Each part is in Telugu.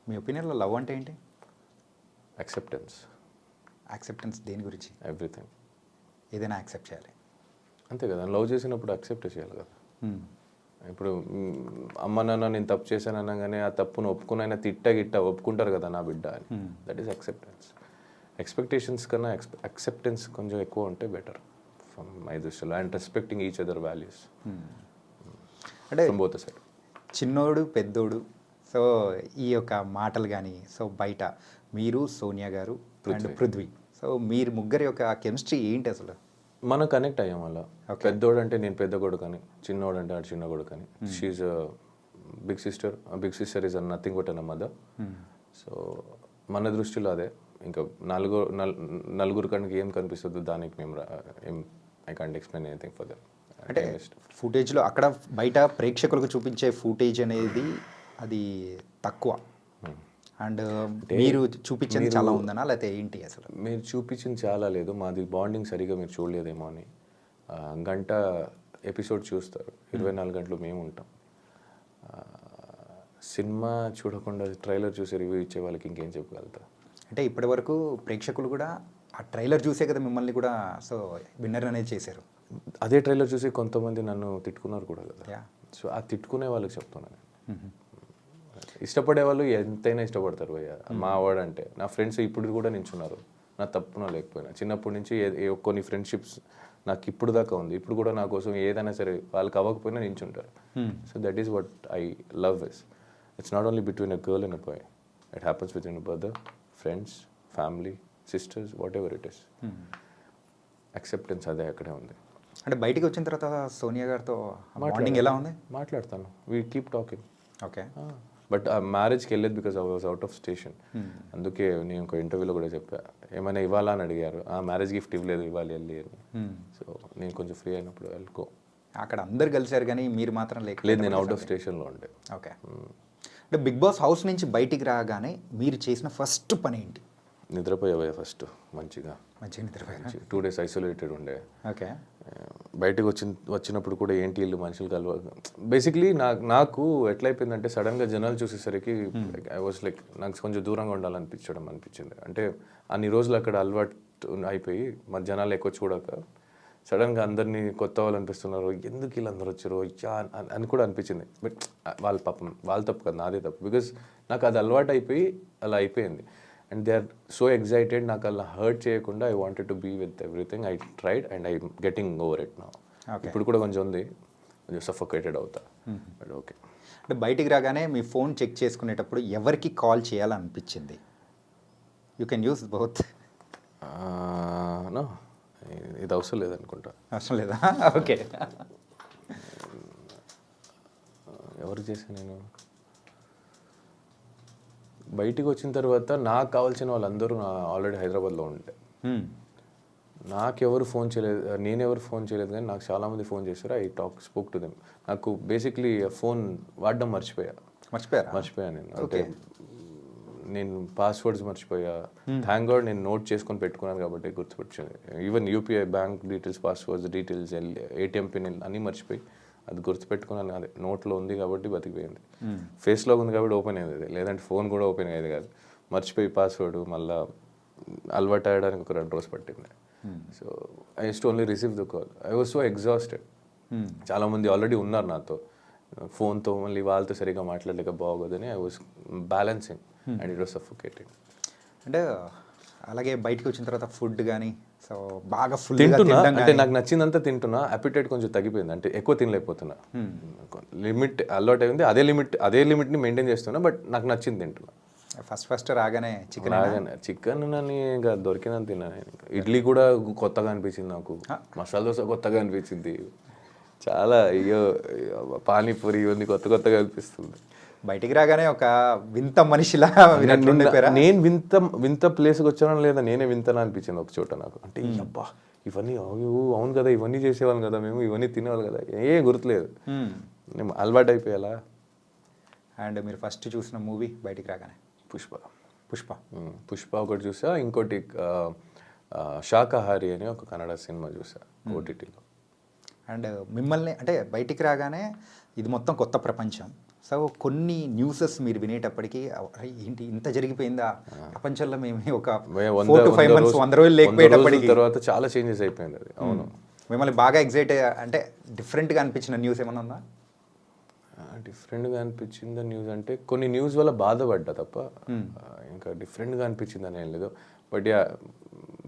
మీ ఒపీనియన్లో లవ్ అంటే ఏంటి? యాక్సెప్టెన్స్. యాక్సెప్టెన్స్ దేని గురించి? ఎవ్రీథింగ్. ఏదైనా యాక్సెప్ట్ చేయాలి. అంతే కదా, లవ్ చేసినప్పుడు యాక్సెప్ట్ చేయాలి కదా. Hmm. ఇప్పుడు అమ్మ నాన్న నేను తప్పు చేశాను అనగానే ఆ తప్పును ఒప్పుకునైనా గిట్ట ఒప్పుకుంటారు కదా నా బిడ్డ అని. That is acceptance. ఎక్స్పెక్టేషన్స్ కన్నా యాక్సెప్టెన్స్ కొంచెం ఎక్కువ ఉంటే బెటర్ ఫ్రమ్ మై దృష్టిలో. And respecting each other values అంటే ఫ్రమ్ బోత్ సైడ్. చిన్నోడు పెద్దోడు, సో ఈ యొక్క మాటలు కానీ, సో బయట మీరు సోనియా గారు అండ్ పృథ్వీ, సో మీరు ముగ్గురి యొక్క కెమిస్ట్రీ ఏంటి అసలు? మనం కనెక్ట్ అయ్యాం అలా. పెద్దోడు అంటే నేను పెద్ద కొడుకు అని, చిన్నోడు అంటే ఆడు చిన్న కొడుకు అని. She big sister. Big sister is nothing but an mother. So మన దృష్టిలో అదే. ఇంకా నలుగురు కనుక ఏం కనిపిస్తుందో దానికి మేము I can't explain anything for that. అంటే ఫుటేజ్లో అక్కడ బయట ప్రేక్షకులకు చూపించే ఫుటేజ్ అనేది అది తక్కువ, అండ్ మీరు చూపించింది చాలా ఉందనా లేకపోతే ఏంటి అసలు? మీరు చూపించింది చాలా లేదు, మాది బాండింగ్ సరిగా మీరు చూడలేదేమో అని. గంట ఎపిసోడ్ చూస్తారు, 24 గంటలు మేము ఉంటాం. సినిమా చూడకుండా ట్రైలర్ చూసి రివ్యూ ఇచ్చే వాళ్ళకి ఇంకేం చెప్పగలుగుతా? అంటే ఇప్పటి వరకు ప్రేక్షకులు కూడా ఆ ట్రైలర్ చూసే కదా మిమ్మల్ని కూడా సో విన్నర్ అనేది చేశారు. అదే ట్రైలర్ చూసి కొంతమంది నన్ను తిట్టుకున్నారు కూడా కదా. Yeah. సో ఆ తిట్టుకునే వాళ్ళకి చెప్తున్నాను. ఇష్టపడే వాళ్ళు ఎంతైనా ఇష్టపడతారు భయ్య. మా వాడు అంటే నా ఫ్రెండ్స్ ఇప్పుడు కూడా నించున్నారు, నా తప్పున లేకపోయినా. చిన్నప్పటి నుంచి కొన్ని ఫ్రెండ్షిప్స్ నాకు ఇప్పుడు దాకా ఉంది. ఇప్పుడు కూడా నా కోసం ఏదైనా సరే వాళ్ళకి అవ్వకపోయినా నించుంటారు. So that is what I love is. It's not only between a girl and a boy. It happens with in brother, friends, family, sisters, whatever it is. Acceptance అదే అక్కడే ఉంది. అంటే బయటికి వచ్చిన తర్వాత సోనియా గారితో బాండింగ్ ఎలా ఉంది? మాట్లాడతాను, we keep talking. Okay. But ఆ మ్యారేజ్కి వెళ్ళేది because I was out of station. అందుకే నేను ఒక ఇంటర్వ్యూలో కూడా చెప్పా, ఏమైనా ఇవ్వాలా అని అడిగారు. ఆ మ్యారేజ్ గిఫ్ట్ ఇవ్వలేదు, ఇవ్వాలి వెళ్ళి అని. సో నేను కొంచెం ఫ్రీ అయినప్పుడు వెళ్ళుకో. అక్కడ అందరు కలిసారు కానీ మీరు మాత్రం లేదు, నేను అవుట్ ఆఫ్ స్టేషన్లో ఉండే. ఓకే. అంటే బిగ్ బాస్ హౌస్ నుంచి బయటికి రాగానే మీరు చేసిన ఫస్ట్ పని ఏంటి? నిద్రపోయా ఫస్ట్ మంచిగా నిద్రపోయా. 2 days ఐసోలేటెడ్ ఉండే. ఓకే. బయటకు వచ్చినప్పుడు కూడా ఏంటి ఇల్లు మనుషులు కలవ. బేసిక్లీ నాకు ఎట్లయిపోయిందంటే సడన్గా జనాలు చూసేసరికి ఐ వాజ్ లైక్ నాకు కొంచెం దూరంగా అనిపించింది. అంటే అన్ని రోజులు అక్కడ అలవాటు అయిపోయి మా జనాలు ఎక్కువ చూడక సడన్గా అందరినీ కొత్త వాళ్ళు అనిపిస్తున్నారు, ఎందుకు వీళ్ళందరూ వచ్చారు అని కూడా అనిపించింది. బట్ వాళ్ళ పాపం వాళ్ళ తప్పు కదా, నాదే తప్పు. బికాస్ నాకు అది అలవాటు అయిపోయి అలా అయిపోయింది. And they are so excited. నాకు అలా హర్ట్ చేయకుండా I wanted to be with everything. I tried and I getting over it now. ఇప్పుడు కూడా కొంచెం ఉంది, కొంచెం సఫోకేటెడ్ అవుతా. But okay. అంటే బయటికి రాగానే మీ ఫోన్ చెక్ చేసుకునేటప్పుడు ఎవరికి కాల్ చేయాలనిపించింది? You can use both. No, ఇది అవసరం లేదనుకుంటా. అవసరం లేదా? ఓకే. ఎవరికి చేశాను నేను? బయటికి వచ్చిన తర్వాత నాకు కావాల్సిన వాళ్ళందరూ ఆల్రెడీ హైదరాబాద్లో ఉంటే నాకెవరు ఫోన్ చేయలేదు, నేనెవరు ఫోన్ చేయలేదు. కానీ నాకు చాలామంది ఫోన్ చేశారు. I spoke to them. నాకు బేసిక్లీ ఫోన్ వాడడం మర్చిపోయా నేను. అంటే నేను పాస్వర్డ్స్ మర్చిపోయా. థ్యాంక్ గాడ్ నేను నోట్ చేసుకొని పెట్టుకున్నాను కాబట్టి గుర్తుపెట్టింది. Even UPI bank details, passwords details, ATM pin అన్నీ మర్చిపోయి అది గుర్తుపెట్టుకున్నాను. అదే నోట్లో ఉంది కాబట్టి బతికిపోయింది. ఫేస్లో ఉంది కాబట్టి ఓపెన్ అయ్యేది, లేదంటే ఫోన్ కూడా ఓపెన్ అయ్యేది కాదు. మర్చిపోయి పాస్వర్డ్ మళ్ళీ అలవాటు అయ్యడానికి ఒక 2 రోజులు పట్టింది. So I use to only receive the call. I was so exhausted. చాలామంది ఆల్రెడీ ఉన్నారు నాతో, ఫోన్తో మళ్ళీ వాళ్ళతో సరిగ్గా మాట్లాడలేక బాగోదని I was balancing and it was suffocating. అంటే అలాగే బయటకు వచ్చిన తర్వాత ఫుడ్ కానీ సో బాగా ఫుల్ తింటున్నా, అంటే నాకు నచ్చిందంతా తింటున్నా. అపిటైట్ కొంచెం తగ్గిపోయింది, అంటే ఎక్కువ తినలేకపోతున్నా. లిమిట్ అలవాటు అయింది, అదే లిమిట్ని మెయింటైన్ చేస్తున్నా. బట్ నాకు నచ్చింది తింటున్నా. ఫస్ట్ రాగానే చికెన్ నన్ను ఇంకా దొరికినంత తిన్నా. ఇడ్లీ కూడా కొత్తగా అనిపించింది నాకు, మసాలా దోశ కొత్తగా అనిపించింది, చాలా అయ్యో పానీపూరి ఇవన్నీ కొత్తగా అనిపిస్తుంది. బయటికి రాగానే ఒక వింత మనిషిలా నేను వింత ప్లేస్కి వచ్చానో లేదా నేనే వింతనా అనిపించింది ఒక చోట నాకు. అంటే అబ్బా ఇవన్నీ అవును కదా, ఇవన్నీ చేసేవాళ్ళం కదా మేము, ఇవన్నీ తినేవాళ్ళు కదా, గుర్తులేదు, నేను అలవాటు అయిపోయాలా. అండ్ మీరు ఫస్ట్ చూసిన మూవీ బయటికి రాగానే? పుష్ప ఒకటి చూసా. ఇంకోటి శాకాహారి అని ఒక కన్నడ సినిమా చూసా ఓటీటీలో. అండ్ మిమ్మల్ని అంటే బయటికి రాగానే ఇది మొత్తం కొత్త ప్రపంచం, సో కొన్ని న్యూసెస్ మీరు వినేటప్పటికీ "అరే, ఏంటి ఇంత జరిగిపోయిందా ప్రపంచంలో మేము ఒక 4 to 5 months 100 రోజులు లేకపోయేటప్పటికి తర్వాత చాలా చేంజెస్ అయిపోయింది అది. అవును, మిమ్మల్ని బాగా ఎగ్జైట్ అంటే డిఫరెంట్గా అనిపించిన న్యూస్ ఏమన్నా ఉందా? డిఫరెంట్గా అనిపించింది న్యూస్ అంటే కొన్ని న్యూస్ వల్ల బాధపడ్డా తప్ప ఇంకా డిఫరెంట్గా అనిపించిందని ఏం లేదు. బట్ యా,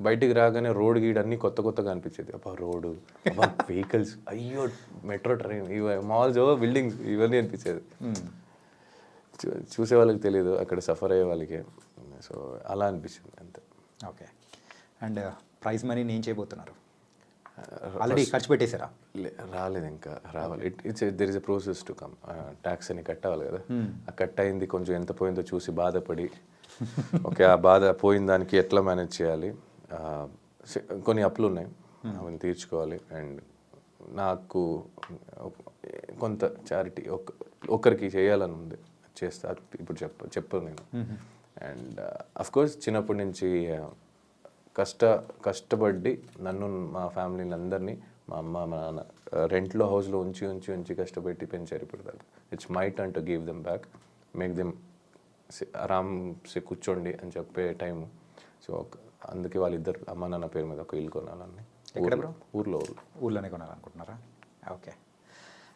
బయటికి రాగానే రోడ్ గీడ్ అన్నీ కొత్తగా అనిపించేది. అబ్బా రోడ్డు, అబ్బా వెహికల్స్, అయ్యో మెట్రో ట్రైన్, ఇవి మాల్స్, బిల్డింగ్స్, ఇవన్నీ అనిపించేది. చూసే వాళ్ళకి తెలియదు, అక్కడ సఫర్ అయ్యే వాళ్ళకి. సో అలా అనిపించింది అంతే. ఓకే. అండ్ ప్రైజ్ మనీని ఏం చేయబోతున్నారు? ఆల్రెడీ ఖర్చు పెట్టేశారా? రాలేదు, ఇంకా రావాలి. There is a process to come. Tax అని కట్టాలి కదా, ఆ కట్ అయింది కొంచెం ఎంత పోయిందో చూసి బాధపడి ఓకే ఆ బాధ పోయిన దానికి ఎట్లా మేనేజ్ చేయాలి. కొన్ని అప్పులు ఉన్నాయి, అవన్నీ తీర్చుకోవాలి. అండ్ నాకు కొంత చారిటీ ఒక్కరికి చేయాలని ఉంది, చేస్తా. ఇప్పుడు చెప్పను నేను. అండ్ అఫ్కోర్స్ చిన్నప్పటి నుంచి కష్టపడి నన్ను, మా ఫ్యామిలీని అందరినీ, మా అమ్మ మా నాన్న రెంట్లో హౌస్లో ఉంచి కష్టపెట్టి పెంచారు. ఇప్పుడు దాకా it's my turn to give them back, make them ఆరామ్సే కూర్చోండి అని చెప్పే టైము. సో అందుకే వాళ్ళిద్దరు అమ్మ నాన్న పేరు మీద ఒక ఇల్లు కొనాలని. ఎక్కడ బ్రో? ఊర్లోనే కొనాలనుకుంటున్నారా? ఓకే.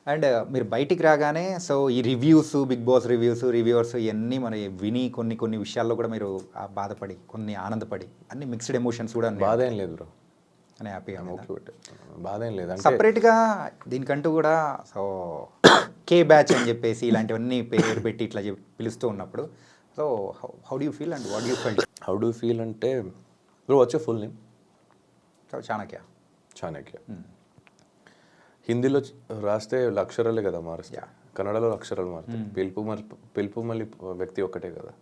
అండ్ మీరు బయటికి రాగానే సో ఈ రివ్యూస్, బిగ్ బాస్ రివ్యూవర్స్ ఇవన్నీ మరి విని కొన్ని విషయాల్లో కూడా మీరు బాధపడి, కొన్ని ఆనందపడి, అన్ని మిక్స్డ్ ఎమోషన్స్ కూడా బాధ ఏం లేదు బ్రో, అని హ్యాపీగా బాధ ఏం లేదు. సపరేట్గా దీనికంటూ కూడా సో కే బ్యాచ్ అని చెప్పేసి ఇలాంటివన్నీ పేరు పెట్టి ఇట్లా పిలుస్తూ ఉన్నప్పుడు so how do you feel and what you felt? How do feel అంటే బ్రో, వచ్చే ఫుల్ నేమ్ చాణక్య. హిందీలో రాస్తే అక్షరాలే కదా మారుస్తాయి, కన్నడలో అక్షరాలు మారుతాయి. పిలుపు మళ్ళీ వ్యక్తి ఒక్కటే కదా.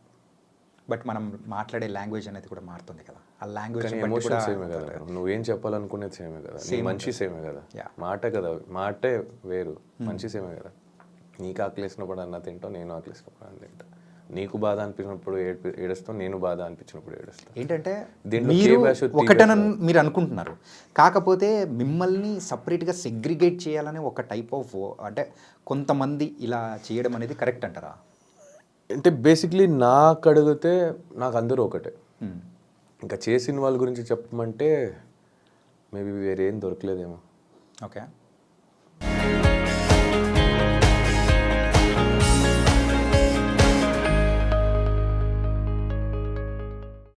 బట్ మనం మాట్లాడే లాంగ్వేజ్ అనేది కూడా మారుతుంది కదా. ఆ లాంగ్వేజ్ ఎమోషన్ సేమే కదా, నువ్వేం చెప్పాలనుకునేది సేమే కదా, నీ మంచి సేమే కదా, మాట కదా, మాటే వేరు, మంచి సేమే కదా. నీకు ఆకలేసినప్పుడు అన్న తింటావు, నేను ఆకలేసినప్పుడు అన్న తింటా. నీకు బాధ అనిపించినప్పుడు ఏడుస్తావు, నేను బాధ అనిపించినప్పుడు ఏడుస్తాను. ఏంటంటే మీరు ఒకటనని మీరు అనుకుంటున్నారు, కాకపోతే మిమ్మల్ని సపరేట్గా సెగ్రిగేట్ చేయాలని ఒక టైప్ ఆఫ్ అంటే కొంతమంది ఇలా చేయడం అనేది కరెక్ట్ అంటారా? అంటే బేసిక్లీ నాకు అడిగితే నాకు అందరూ ఒకటే. ఇంకా చేసిన వాళ్ళ గురించి చెప్పమంటే మేబీ వేరేం దొరకలేదేమో. ఓకే.